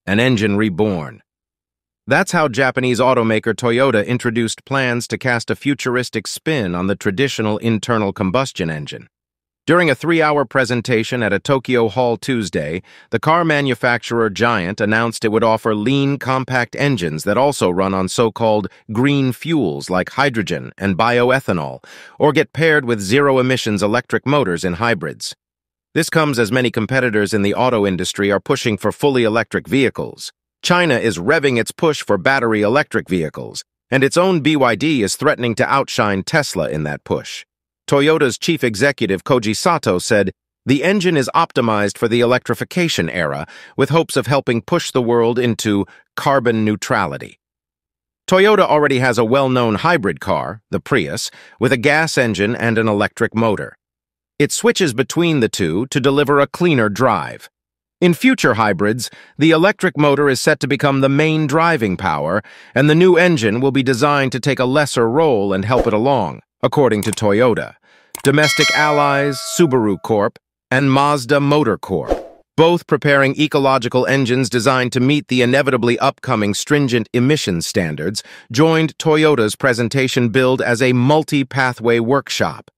an engine reborn. That's how Japanese automaker Toyota introduced plans to cast a futuristic spin on the traditional internal combustion engine. During a 3-hour presentation at a Tokyo hall Tuesday, the car manufacturer Giant announced it would offer lean, compact engines that also run on so-called green fuels like hydrogen and bioethanol, or get paired with zero-emissions electric motors in hybrids. This comes as many competitors in the auto industry are pushing for fully electric vehicles. China is revving its push for battery electric vehicles, and its own BYD is threatening to outshine Tesla in that push. Toyota's chief executive Koji Sato said, "The engine is optimized for the electrification era, with hopes of helping push the world into carbon neutrality." Toyota already has a well-known hybrid car, the Prius, with a gas engine and an electric motor. It switches between the two to deliver a cleaner drive. In future hybrids, the electric motor is set to become the main driving power, and the new engine will be designed to take a lesser role and help it along, according to Toyota. Domestic allies, Subaru Corp., and Mazda Motor Corp., both preparing ecological engines designed to meet the inevitably upcoming stringent emission standards, joined Toyota's presentation billed as a multi-pathway workshop.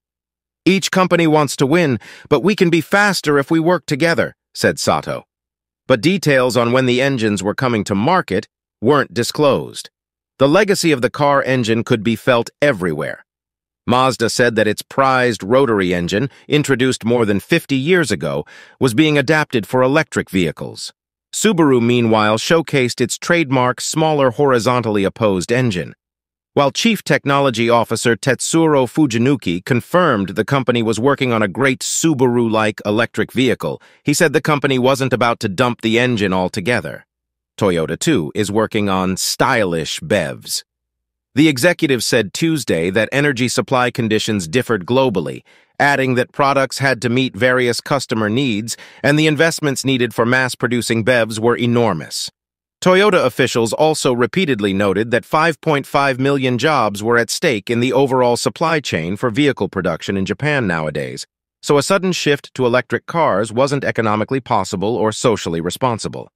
"Each company wants to win, but we can be faster if we work together," said Sato. But details on when the engines were coming to market weren't disclosed. The legacy of the car engine could be felt everywhere. Mazda said that its prized rotary engine, introduced more than 50 years ago, was being adapted for electric vehicles. Subaru, meanwhile, showcased its trademark smaller horizontally opposed engine. While Chief Technology Officer Tetsuro Fujinouki confirmed the company was working on a great Subaru-like electric vehicle, he said the company wasn't about to dump the engine altogether. Toyota, too, is working on stylish BEVs. The executive said Tuesday that energy supply conditions differed globally, adding that products had to meet various customer needs and the investments needed for mass-producing BEVs were enormous. Toyota officials also repeatedly noted that 5.5 million jobs were at stake in the overall supply chain for vehicle production in Japan nowadays, so a sudden shift to electric cars wasn't economically possible or socially responsible.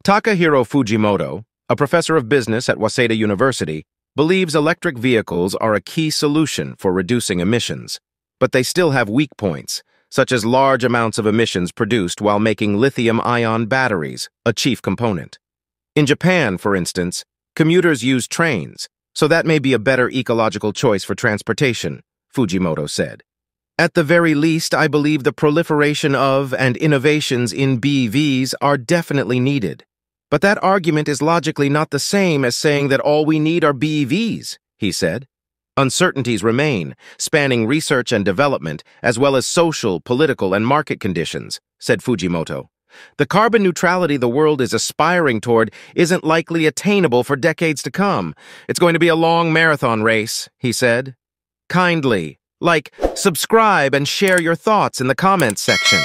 Takahiro Fujimoto, a professor of business at Waseda University, believes electric vehicles are a key solution for reducing emissions, but they still have weak points, such as large amounts of emissions produced while making lithium-ion batteries, a chief component. In Japan, for instance, commuters use trains, so that may be a better ecological choice for transportation, Fujimoto said. "At the very least, I believe the proliferation of and innovations in BEVs are definitely needed. But that argument is logically not the same as saying that all we need are BEVs," he said. "Uncertainties remain, spanning research and development, as well as social, political, and market conditions," said Fujimoto. "The carbon neutrality the world is aspiring toward isn't likely attainable for decades to come. It's going to be a long marathon race," he said. Kindly, subscribe, and share your thoughts in the comments section.